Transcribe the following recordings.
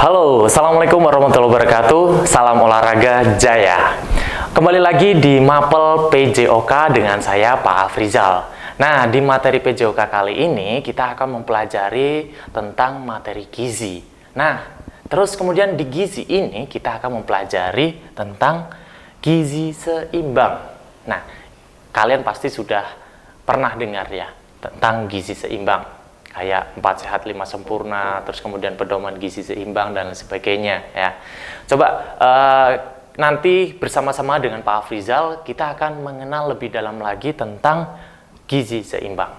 Halo, Assalamualaikum warahmatullahi wabarakatuh. Salam olahraga jaya. Kembali lagi di Mapel PJOK dengan saya Pak Afrizal. Nah, di materi PJOK kali ini kita akan mempelajari tentang materi gizi. Nah, terus kemudian di gizi ini kita akan mempelajari tentang gizi seimbang. Nah, kalian pasti sudah pernah dengar ya tentang gizi seimbang. Kayak 4 sehat 5 sempurna, terus kemudian pedoman gizi seimbang dan sebagainya ya. Coba nanti bersama-sama dengan Pak Afrizal kita akan mengenal lebih dalam lagi tentang gizi seimbang.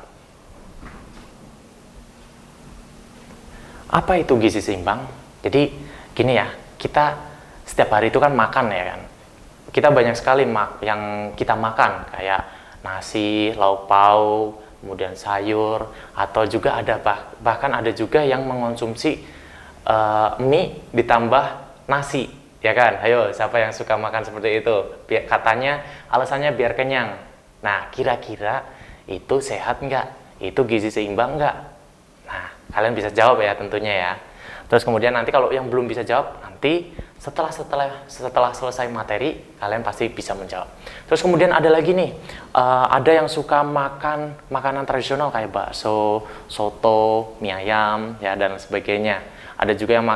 Apa itu gizi seimbang? Jadi gini ya, kita setiap hari itu kan makan ya kan. Kita banyak sekali yang kita makan kayak nasi, lauk pauk, kemudian sayur, atau juga ada bahkan ada juga yang mengonsumsi mie ditambah nasi, ya kan? Ayo, siapa yang suka makan seperti itu? Katanya alasannya biar kenyang. Nah, kira-kira itu sehat nggak? Itu gizi seimbang nggak? Nah, kalian bisa jawab ya tentunya ya. Terus kemudian nanti kalau yang belum bisa jawab, nanti setelah selesai materi kalian pasti bisa menjawab. Terus kemudian ada lagi nih, ada yang suka makan makanan tradisional kayak bakso, soto, mie ayam ya dan sebagainya. Ada juga yang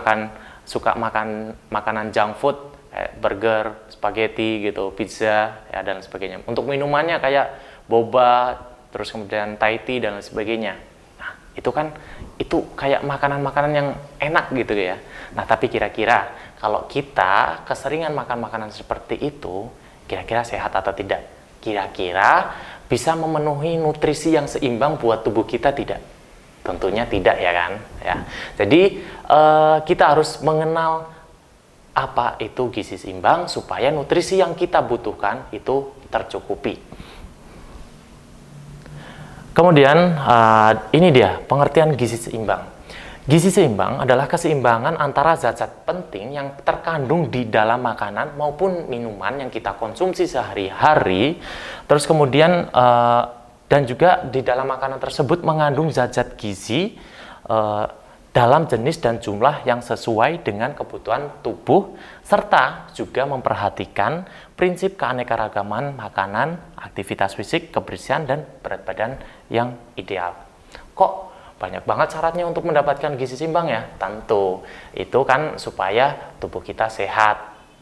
suka makan makanan junk food kayak burger, spaghetti gitu, pizza ya dan sebagainya. Untuk minumannya kayak boba, terus kemudian Thai tea dan sebagainya. Nah, itu kayak makanan-makanan yang enak gitu ya. Nah, tapi kira-kira kalau kita keseringan makan makanan seperti itu, kira-kira sehat atau tidak? Kira-kira bisa memenuhi nutrisi yang seimbang buat tubuh kita tidak? Tentunya tidak ya kan? Ya. Jadi kita harus mengenal apa itu gizi seimbang supaya nutrisi yang kita butuhkan itu tercukupi. Kemudian ini dia pengertian gizi seimbang. Gizi seimbang adalah keseimbangan antara zat-zat penting yang terkandung di dalam makanan maupun minuman yang kita konsumsi sehari-hari. Terus kemudian dan juga di dalam makanan tersebut mengandung zat-zat gizi dalam jenis dan jumlah yang sesuai dengan kebutuhan tubuh, serta juga memperhatikan prinsip keanekaragaman makanan, aktivitas fisik, kebersihan, dan berat badan yang ideal. Kok banyak banget syaratnya untuk mendapatkan gizi seimbang ya? Tentu, itu kan supaya tubuh kita sehat,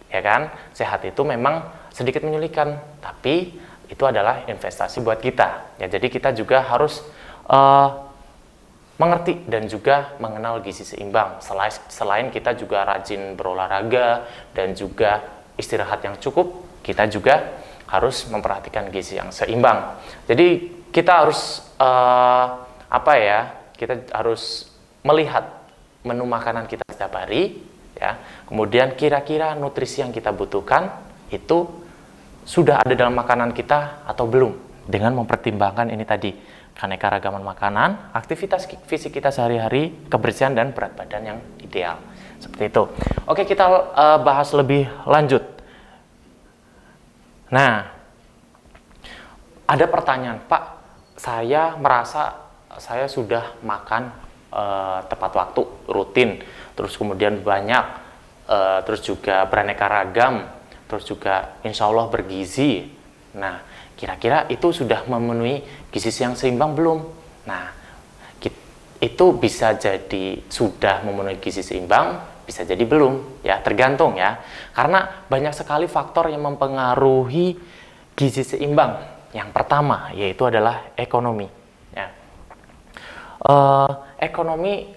ya kan? Sehat itu memang sedikit menyulitkan, tapi itu adalah investasi buat kita. Ya, jadi kita juga harus mengerti dan juga mengenal gizi seimbang. Selain kita juga rajin berolahraga dan juga istirahat yang cukup, kita juga harus memperhatikan gizi yang seimbang. Jadi kita harus kita harus melihat menu makanan kita setiap hari, ya. Kemudian kira-kira nutrisi yang kita butuhkan itu sudah ada dalam makanan kita atau belum, dengan mempertimbangkan ini tadi, keanekaragaman makanan, aktivitas fisik kita sehari-hari, kebersihan dan berat badan yang ideal. Seperti itu. Oke, kita bahas lebih lanjut. Nah, ada pertanyaan, Pak, saya merasa saya sudah makan tepat waktu, rutin, terus kemudian banyak, terus juga beraneka ragam, terus juga insya Allah bergizi. Nah, kira-kira itu sudah memenuhi gizi yang seimbang belum? Nah, itu bisa jadi sudah memenuhi gizi seimbang, bisa jadi belum, ya tergantung ya. Karena banyak sekali faktor yang mempengaruhi gizi seimbang. Yang pertama yaitu adalah ekonomi. Ya. Ekonomi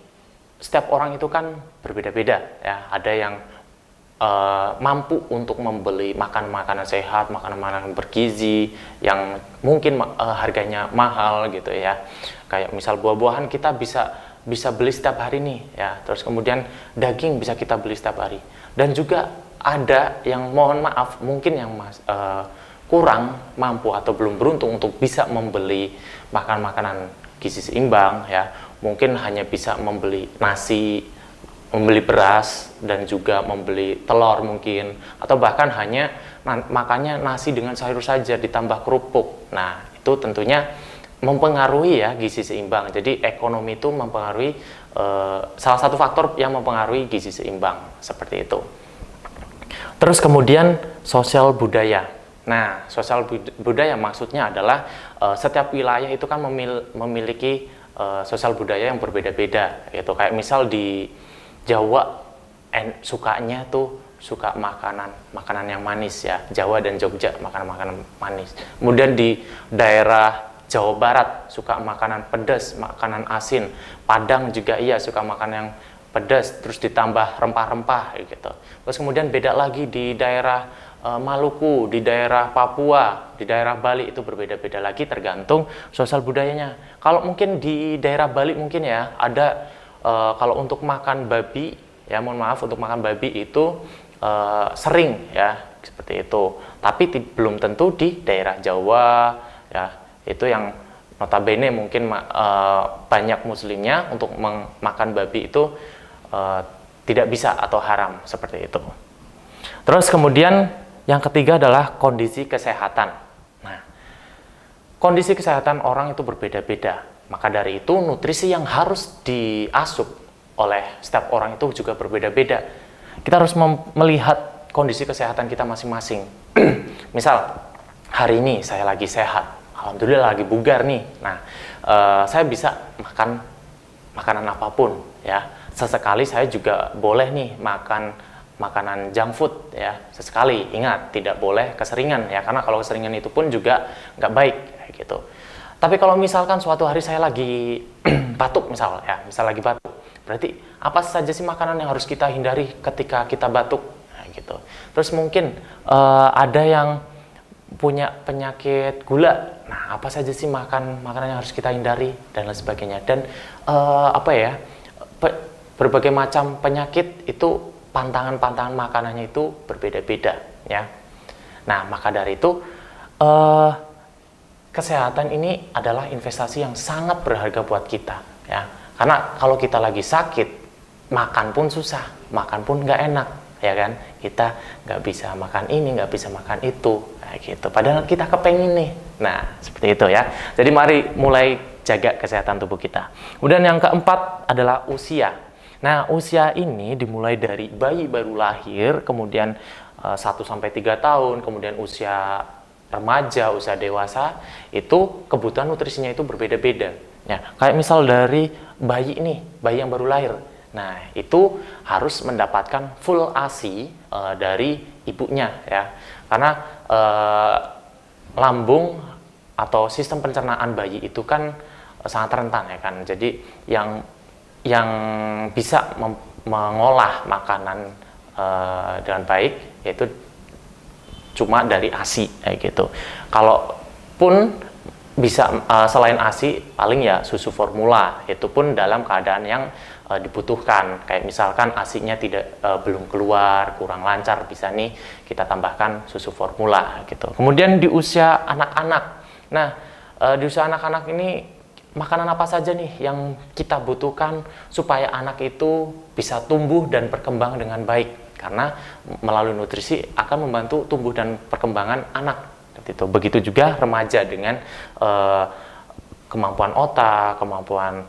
setiap orang itu kan berbeda-beda ya. Ada yang mampu untuk membeli makanan sehat, makanan bergizi yang mungkin harganya mahal gitu ya. Kayak misal buah-buahan kita bisa beli setiap hari nih ya. Terus kemudian daging bisa kita beli setiap hari. Dan juga ada yang mohon maaf mungkin yang kurang mampu atau belum beruntung untuk bisa membeli makanan gizi seimbang ya. Mungkin hanya bisa membeli nasi, membeli beras, dan juga membeli telur mungkin, atau bahkan hanya makannya nasi dengan sayur saja ditambah kerupuk. Nah, itu tentunya mempengaruhi ya gizi seimbang. Jadi ekonomi itu mempengaruhi salah satu faktor yang mempengaruhi gizi seimbang seperti itu. Terus kemudian sosial budaya. Nah, sosial budaya maksudnya adalah setiap wilayah itu kan memiliki sosial budaya yang berbeda-beda. Gitu. Kayak misal di Jawa sukanya tuh suka makanan yang manis ya. Jawa dan Jogja makanan manis. Kemudian di daerah Jawa Barat suka makanan pedas, makanan asin. Padang juga iya suka makanan yang pedas, terus ditambah rempah-rempah gitu. Terus kemudian beda lagi di daerah Maluku, di daerah Papua, di daerah Bali itu berbeda-beda lagi tergantung sosial budayanya. Kalau mungkin di daerah Bali mungkin ya ada kalau untuk makan babi ya, mohon maaf, untuk makan babi itu sering ya seperti itu. Tapi belum tentu di daerah Jawa ya, itu yang notabene mungkin banyak muslimnya untuk makan babi itu tidak bisa atau haram seperti itu. Terus kemudian yang ketiga adalah kondisi kesehatan. Nah, kondisi kesehatan orang itu berbeda-beda. Maka dari itu nutrisi yang harus diasup oleh setiap orang itu juga berbeda-beda. Kita harus melihat kondisi kesehatan kita masing-masing. Misal hari ini saya lagi sehat, alhamdulillah lagi bugar nih. Nah, saya bisa makan makanan apapun ya. Sesekali saya juga boleh nih makan makanan junk food ya, sesekali. Ingat, tidak boleh keseringan ya, karena kalau keseringan itu pun juga nggak baik kayak gitu. Tapi kalau misalkan suatu hari saya lagi batuk misal lagi batuk, berarti apa saja sih makanan yang harus kita hindari ketika kita batuk? Nah, gitu. Terus mungkin ada yang punya penyakit gula. Nah, apa saja sih makanan yang harus kita hindari dan lain sebagainya. Dan berbagai macam penyakit itu pantangan-pantangan makanannya itu berbeda-beda ya. Nah, maka dari itu kesehatan ini adalah investasi yang sangat berharga buat kita ya. Karena kalau kita lagi sakit, makan pun susah, makan pun nggak enak ya kan. Kita nggak bisa makan ini, nggak bisa makan itu kayak gitu. Padahal kita kepengen nih. Nah, seperti itu ya. Jadi mari mulai jaga kesehatan tubuh kita. Kemudian yang keempat adalah usia. Nah, usia ini dimulai dari bayi baru lahir, kemudian 1-3 tahun, kemudian usia remaja, usia dewasa, itu kebutuhan nutrisinya itu berbeda-beda. Ya, kayak misal dari bayi ini, bayi yang baru lahir. Nah, itu harus mendapatkan full ASI dari ibunya ya. Karena lambung atau sistem pencernaan bayi itu kan sangat rentan ya kan. Jadi yang bisa mengolah makanan dengan baik yaitu cuma dari ASI kayak gitu. Kalaupun bisa selain ASI paling ya susu formula, itu pun dalam keadaan yang dibutuhkan. Kayak misalkan ASI-nya belum keluar, kurang lancar, bisa nih kita tambahkan susu formula gitu. Kemudian di usia anak-anak. Nah, di usia anak-anak ini makanan apa saja nih yang kita butuhkan supaya anak itu bisa tumbuh dan berkembang dengan baik, karena melalui nutrisi akan membantu tumbuh dan perkembangan anak gitu. Begitu juga remaja dengan kemampuan otak, kemampuan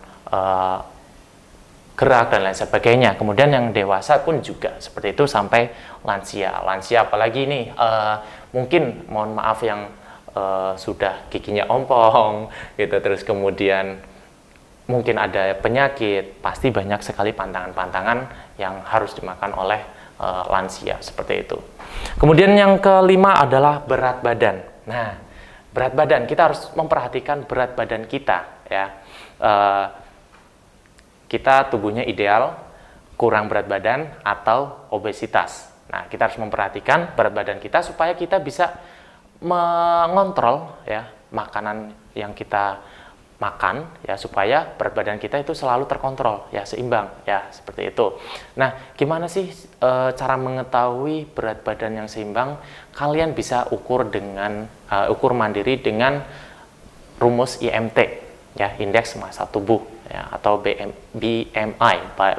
gerak dan lain sebagainya. Kemudian yang dewasa pun juga seperti itu sampai lansia apalagi nih mungkin mohon maaf yang sudah giginya ompong gitu, terus kemudian mungkin ada penyakit, pasti banyak sekali pantangan-pantangan yang harus dimakan oleh lansia seperti itu. Kemudian yang kelima adalah berat badan. Nah, berat badan, kita harus memperhatikan berat badan kita ya. Kita tubuhnya ideal, kurang berat badan atau obesitas. Nah, kita harus memperhatikan berat badan kita supaya kita bisa mengontrol ya makanan yang kita makan ya, supaya berat badan kita itu selalu terkontrol ya, seimbang ya, seperti itu. Nah, gimana sih cara mengetahui berat badan yang seimbang? Kalian bisa ukur mandiri dengan rumus IMT ya, indeks massa tubuh ya, atau BMI,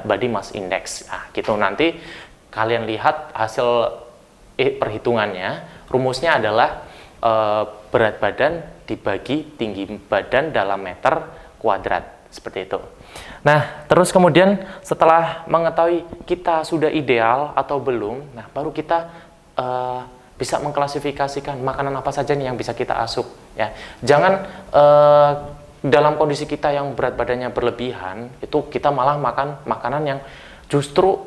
Body Mass Index. Nah, gitu nanti kalian lihat hasil perhitungannya. Rumusnya adalah berat badan dibagi tinggi badan dalam meter kuadrat, seperti itu. Nah, terus kemudian setelah mengetahui kita sudah ideal atau belum, nah baru kita bisa mengklasifikasikan makanan apa saja nih yang bisa kita asup. Ya, jangan dalam kondisi kita yang berat badannya berlebihan, itu kita malah makan makanan yang justru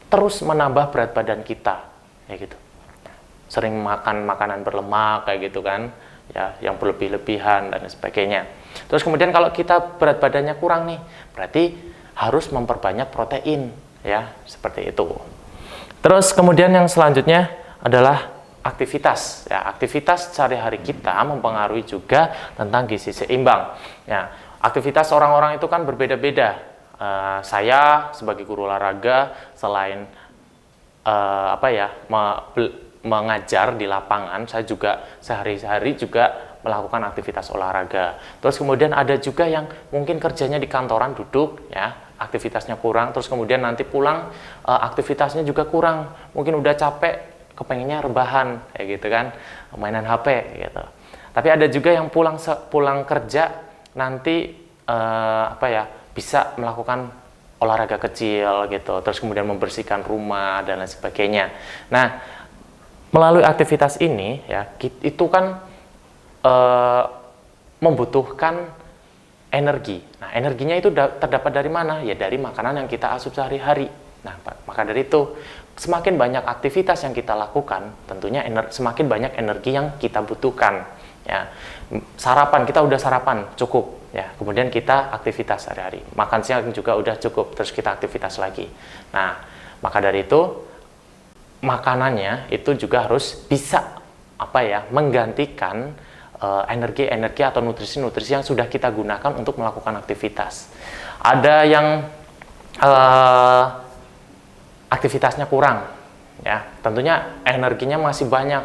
terus menambah berat badan kita, kayak gitu. Sering makan makanan berlemak kayak gitu kan, ya, yang berlebih-lebihan dan sebagainya. Terus kemudian kalau kita berat badannya kurang nih, berarti harus memperbanyak protein, ya, seperti itu. Terus kemudian yang selanjutnya adalah aktivitas. Ya, aktivitas sehari-hari kita mempengaruhi juga tentang gizi seimbang. Ya, aktivitas orang-orang itu kan berbeda-beda. Saya sebagai guru olahraga, selain mengajar di lapangan, saya juga sehari-hari juga melakukan aktivitas olahraga. Terus kemudian ada juga yang mungkin kerjanya di kantoran duduk, ya, aktivitasnya kurang. Terus kemudian nanti pulang aktivitasnya juga kurang. Mungkin udah capek, kepengennya rebahan, kayak gitu kan, mainan HP gitu. Tapi ada juga yang pulang kerja nanti bisa melakukan olahraga kecil gitu. Terus kemudian membersihkan rumah dan lain sebagainya. Nah, melalui aktivitas ini, ya, itu kan membutuhkan energi. Nah, energinya itu terdapat dari mana? Ya, dari makanan yang kita asup sehari-hari. Nah, maka dari itu, semakin banyak aktivitas yang kita lakukan, tentunya semakin banyak energi yang kita butuhkan. Ya, sarapan, kita udah sarapan cukup. Ya, kemudian kita aktivitas sehari-hari. Makan siang juga udah cukup, terus kita aktivitas lagi. Nah, maka dari itu, makanannya itu juga harus bisa menggantikan energi-energi atau nutrisi-nutrisi yang sudah kita gunakan untuk melakukan aktivitas. Ada yang aktivitasnya kurang, ya, tentunya energinya masih banyak,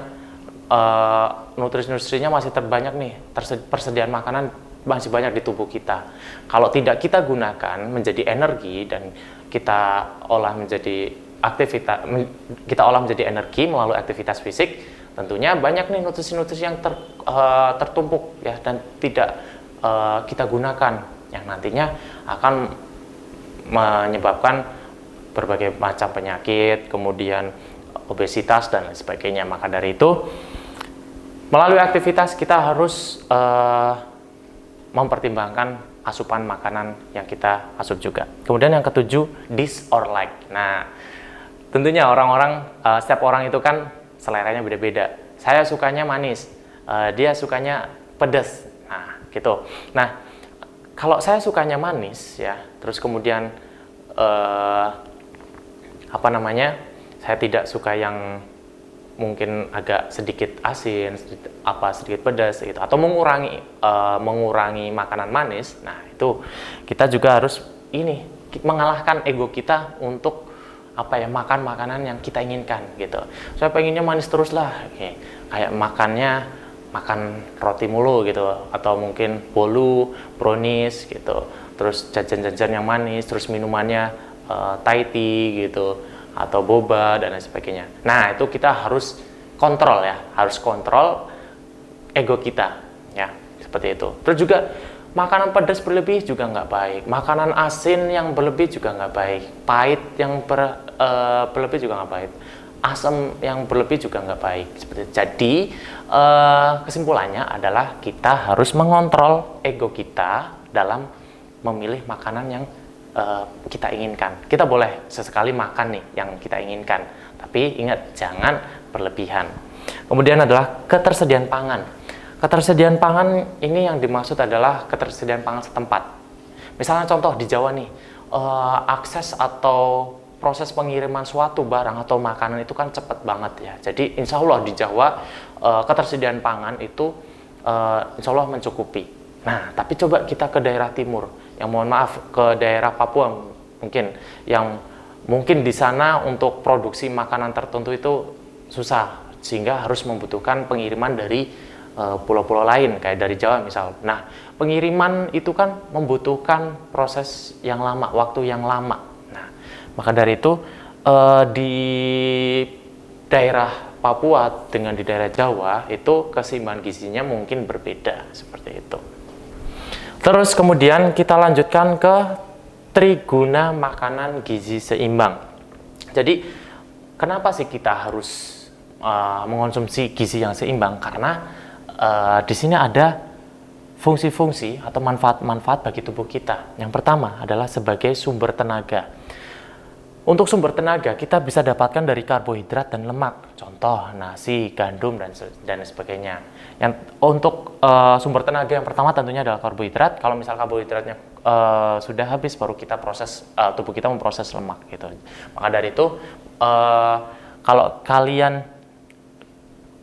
nutrisi-nutrisinya masih terbanyak nih, persediaan makanan masih banyak di tubuh kita. Kalau tidak kita gunakan menjadi energi dan kita olah menjadi energi melalui aktivitas fisik, tentunya banyak nih nutrisi-nutrisi yang tertumpuk, ya, dan tidak kita gunakan, yang nantinya akan menyebabkan berbagai macam penyakit, kemudian obesitas dan lain sebagainya. Maka dari itu, melalui aktivitas kita harus mempertimbangkan asupan makanan yang kita asup juga. Kemudian yang ketujuh, dis or like. Nah, tentunya setiap orang itu kan seleranya beda-beda. Saya sukanya manis, dia sukanya pedas. Nah, gitu. Nah, kalau saya sukanya manis, ya, terus kemudian saya tidak suka yang mungkin agak sedikit asin, sedikit pedas gitu, atau mengurangi makanan manis. Nah, itu kita juga harus mengalahkan ego kita untuk makan makanan yang kita inginkan gitu. Saya pengennya manis terus lah, kayak makan roti mulu gitu, atau mungkin bolu, brownies gitu, terus jajan-jajan yang manis, terus minumannya Thai tea gitu, atau boba dan lain sebagainya. Nah, itu kita harus kontrol, ya, harus kontrol ego kita, ya, seperti itu. Terus juga makanan pedas berlebih juga nggak baik, makanan asin yang berlebih juga nggak baik, pahit yang berlebih juga nggak baik, asam yang berlebih juga nggak baik. Jadi kesimpulannya adalah kita harus mengontrol ego kita dalam memilih makanan yang kita inginkan. Kita boleh sesekali makan nih yang kita inginkan, tapi ingat, jangan berlebihan. Kemudian adalah ketersediaan pangan. Ketersediaan pangan ini yang dimaksud adalah ketersediaan pangan setempat. Misalnya contoh di Jawa nih, akses atau proses pengiriman suatu barang atau makanan itu kan cepat banget, ya. Jadi insya Allah di Jawa ketersediaan pangan itu insya Allah mencukupi. Nah, tapi coba kita ke daerah timur, yang mohon maaf ke daerah Papua mungkin, yang mungkin di sana untuk produksi makanan tertentu itu susah, sehingga harus membutuhkan pengiriman dari pulau-pulau lain, kayak dari Jawa misal. Nah, pengiriman itu kan membutuhkan proses yang lama, waktu yang lama. Nah, maka dari itu di daerah Papua dengan di daerah Jawa itu keseimbangan gizinya mungkin berbeda seperti itu. Terus kemudian kita lanjutkan ke triguna makanan gizi seimbang. Jadi kenapa sih kita harus mengonsumsi gizi yang seimbang? Karena di sini ada fungsi-fungsi atau manfaat-manfaat bagi tubuh kita. Yang pertama adalah sebagai sumber tenaga. Untuk sumber tenaga kita bisa dapatkan dari karbohidrat dan lemak. Contoh nasi, gandum dan sebagainya. Untuk sumber tenaga yang pertama tentunya adalah karbohidrat. Kalau misal karbohidratnya sudah habis, baru kita tubuh kita memproses lemak gitu. Maka dari itu kalau kalian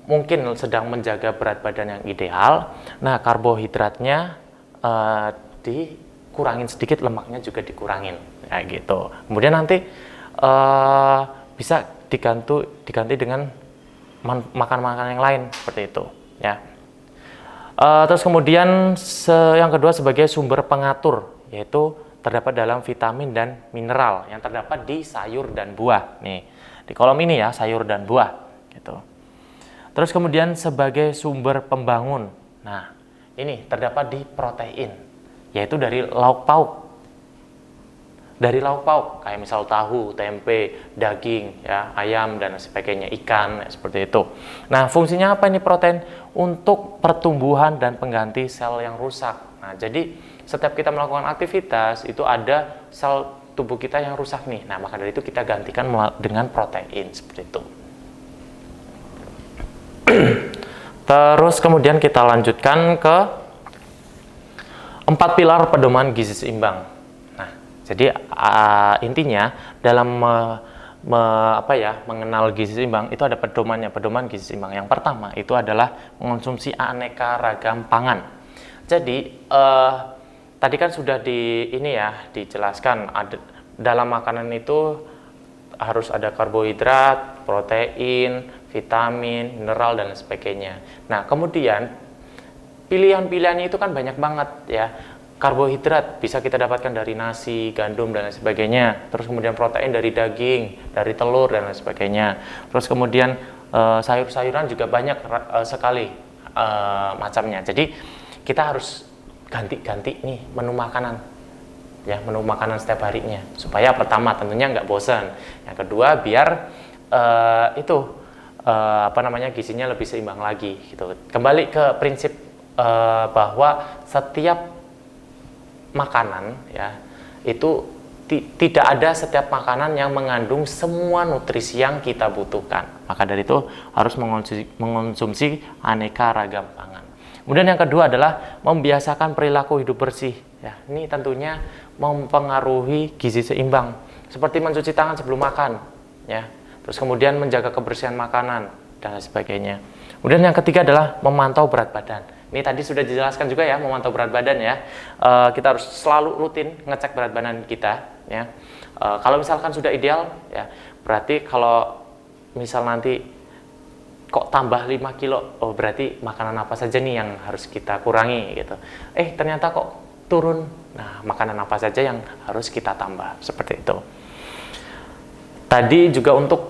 mungkin sedang menjaga berat badan yang ideal, nah karbohidratnya dikurangin sedikit, lemaknya juga dikurangin, kayak gitu. Kemudian nanti bisa diganti dengan makan-makanan yang lain seperti itu, ya. Terus kemudian yang kedua sebagai sumber pengatur, yaitu terdapat dalam vitamin dan mineral yang terdapat di sayur dan buah. Nih di kolom ini ya, sayur dan buah, gitu. Terus kemudian sebagai sumber pembangun, nah ini terdapat di protein, yaitu dari lauk pauk. Dari lauk pauk, kayak misal tahu, tempe, daging, ya, ayam, dan sebagainya, ikan, seperti itu. Nah, fungsinya apa ini protein? Untuk pertumbuhan dan pengganti sel yang rusak. Nah, jadi setiap kita melakukan aktivitas, itu ada sel tubuh kita yang rusak nih. Nah, maka dari itu kita gantikan dengan protein, seperti itu. Terus kemudian kita lanjutkan ke 4 pilar pedoman gizi seimbang. Jadi intinya dalam mengenal gizi seimbang itu ada pedoman gizi seimbang. Yang pertama itu adalah mengonsumsi aneka ragam pangan. Jadi tadi kan sudah dijelaskan dalam makanan itu harus ada karbohidrat, protein, vitamin, mineral dan sebagainya. Nah, kemudian pilihan-pilihannya itu kan banyak banget ya. Karbohidrat bisa kita dapatkan dari nasi, gandum, dan lain sebagainya. Terus kemudian protein dari daging, dari telur, dan lain sebagainya. Terus kemudian sayur-sayuran juga banyak sekali macamnya. Jadi kita harus ganti-ganti nih menu makanan. Ya, menu makanan setiap harinya. Supaya pertama tentunya nggak bosan. Yang kedua biar gizinya lebih seimbang lagi. Gitu. Kembali ke prinsip bahwa setiap makanan ya itu tidak ada setiap makanan yang mengandung semua nutrisi yang kita butuhkan. Maka dari itu harus mengonsumsi aneka ragam pangan. Kemudian yang kedua adalah membiasakan perilaku hidup bersih. Ya, ini tentunya mempengaruhi gizi seimbang. Seperti mencuci tangan sebelum makan, ya. Terus kemudian menjaga kebersihan makanan dan sebagainya. Kemudian yang ketiga adalah memantau berat badan. Ini tadi sudah dijelaskan juga ya, memantau berat badan ya. Kita harus selalu rutin ngecek berat badan kita ya. Kalau misalkan sudah ideal ya, berarti kalau misal nanti kok tambah 5 kilo, oh berarti makanan apa saja nih yang harus kita kurangi gitu. Ternyata kok turun. Nah, makanan apa saja yang harus kita tambah, seperti itu. Tadi juga untuk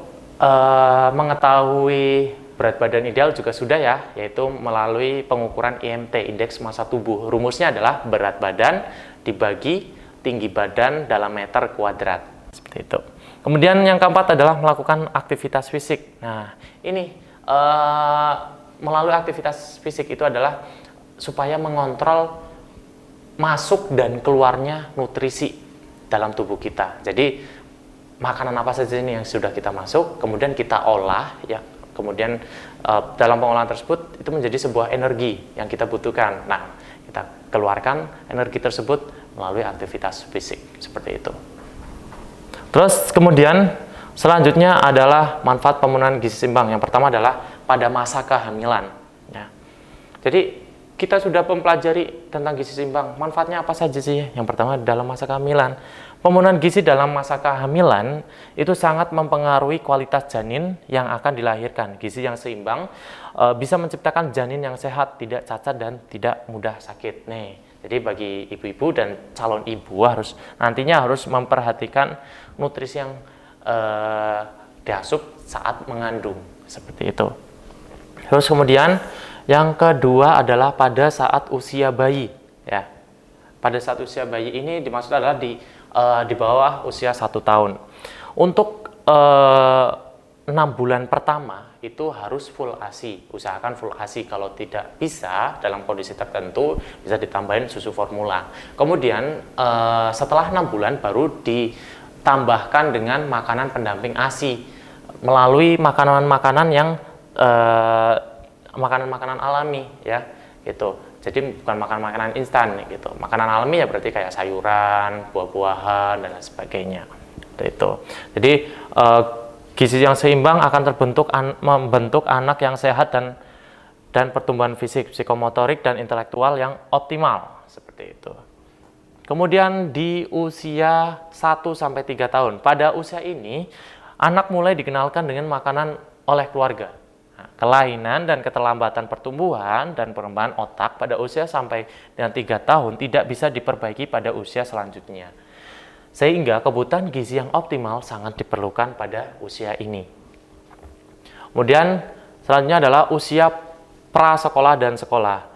mengetahui berat badan ideal juga sudah ya, yaitu melalui pengukuran IMT, indeks massa tubuh. Rumusnya adalah berat badan dibagi tinggi badan dalam meter kuadrat, seperti itu. Kemudian yang keempat adalah melakukan aktivitas fisik. Nah, ini melalui aktivitas fisik itu adalah supaya mengontrol masuk dan keluarnya nutrisi dalam tubuh kita. Jadi makanan apa saja ini yang sudah kita masuk, kemudian kita olah ya. Kemudian dalam pengolahan tersebut itu menjadi sebuah energi yang kita butuhkan. Nah, kita keluarkan energi tersebut melalui aktivitas fisik seperti itu. Terus kemudian selanjutnya adalah manfaat pemenuhan gizi seimbang. Yang pertama adalah pada masa kehamilan. Ya. Jadi kita sudah mempelajari tentang gizi seimbang. Manfaatnya apa saja sih? Yang pertama dalam masa kehamilan. Pemenuhan gizi dalam masa kehamilan itu sangat mempengaruhi kualitas janin yang akan dilahirkan. Gizi yang seimbang bisa menciptakan janin yang sehat, tidak cacat dan tidak mudah sakit. Nih, jadi bagi ibu-ibu dan calon ibu nantinya harus memperhatikan nutrisi yang diasup saat mengandung. seperti itu. Terus kemudian yang kedua adalah pada saat usia bayi, ya. Pada saat usia bayi ini dimaksud adalah di bawah usia 1 tahun. Untuk 6 bulan pertama itu harus full ASI, usahakan full ASI. Kalau tidak bisa dalam kondisi tertentu bisa ditambahin susu formula. Kemudian setelah 6 bulan baru ditambahkan dengan makanan pendamping ASI melalui makanan-makanan yang makanan-makanan alami, ya gitu. Jadi bukan makanan-makanan instan gitu. Makanan alami ya berarti kayak sayuran, buah-buahan dan lain sebagainya. Itu. Jadi gizi yang seimbang akan membentuk anak yang sehat dan pertumbuhan fisik, psikomotorik dan intelektual yang optimal, seperti itu. Kemudian di usia 1-3 tahun, pada usia ini anak mulai dikenalkan dengan makanan oleh keluarga. Nah, kelainan dan keterlambatan pertumbuhan dan perkembangan otak pada usia sampai dengan 3 tahun tidak bisa diperbaiki pada usia selanjutnya. Sehingga kebutuhan gizi yang optimal sangat diperlukan pada usia ini. Kemudian selanjutnya adalah usia prasekolah dan sekolah.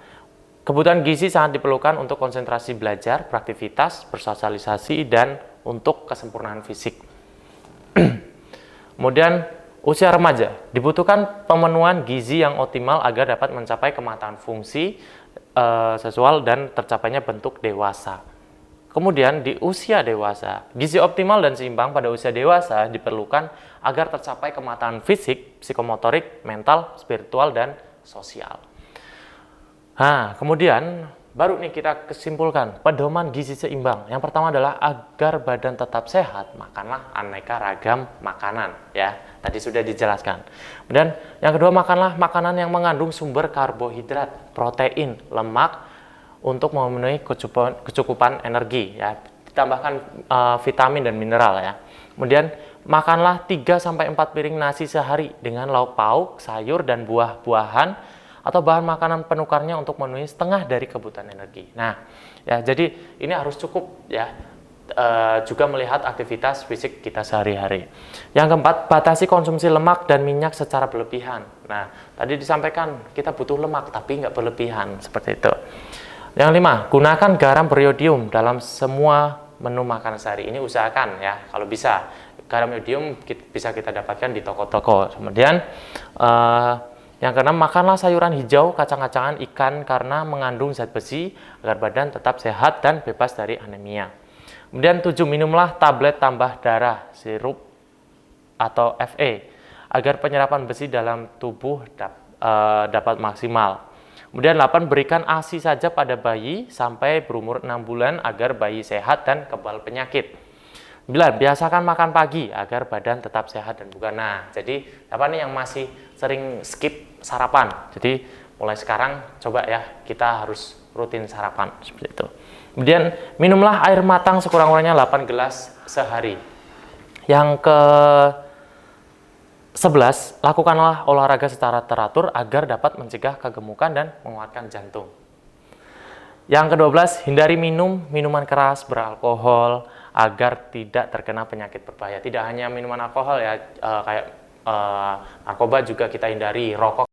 Kebutuhan gizi sangat diperlukan untuk konsentrasi belajar, beraktivitas, bersosialisasi, dan untuk kesempurnaan fisik. Kemudian usia remaja, dibutuhkan pemenuhan gizi yang optimal agar dapat mencapai kematangan fungsi seksual dan tercapainya bentuk dewasa. Kemudian di usia dewasa, gizi optimal dan seimbang pada usia dewasa diperlukan agar tercapai kematangan fisik, psikomotorik, mental, spiritual, dan sosial. Nah, kemudian baru nih kita kesimpulkan pedoman gizi seimbang. Yang pertama adalah agar badan tetap sehat, makanlah aneka ragam makanan, ya. Tadi sudah dijelaskan. Kemudian yang kedua, makanlah makanan yang mengandung sumber karbohidrat, protein, lemak untuk memenuhi kecukupan energi, ya. Ditambahkan vitamin dan mineral, ya. Kemudian makanlah 3-4 piring nasi sehari dengan lauk pauk, sayur dan buah-buahan atau bahan makanan penukarnya untuk memenuhi setengah dari kebutuhan energi. Nah, ya, jadi ini harus cukup, ya. Juga melihat aktivitas fisik kita sehari-hari. Yang keempat, batasi konsumsi lemak dan minyak secara berlebihan. Nah, tadi disampaikan kita butuh lemak tapi nggak berlebihan, seperti itu. Yang 5, gunakan garam beriodium dalam semua menu makanan sehari. Ini usahakan, ya, kalau bisa. Garam iodium bisa kita dapatkan di toko-toko. Kemudian yang keenam, makanlah sayuran hijau, kacang-kacangan, ikan karena mengandung zat besi agar badan tetap sehat dan bebas dari anemia. Kemudian 7, minumlah tablet tambah darah, sirup atau FE agar penyerapan besi dalam tubuh dapat maksimal. Kemudian 8, berikan ASI saja pada bayi sampai berumur 6 bulan agar bayi sehat dan kebal penyakit. 9, biasakan makan pagi agar badan tetap sehat dan bugar. Nah, jadi apa nih yang masih sering skip sarapan? Jadi mulai sekarang coba, ya, kita harus rutin sarapan seperti itu. Kemudian minumlah air matang sekurang-kurangnya 8 gelas sehari. Yang ke-11, lakukanlah olahraga secara teratur agar dapat mencegah kegemukan dan menguatkan jantung. Yang ke-12, hindari minum minuman keras beralkohol agar tidak terkena penyakit berbahaya. Tidak hanya minuman alkohol, ya, kayak narkoba juga kita hindari, rokok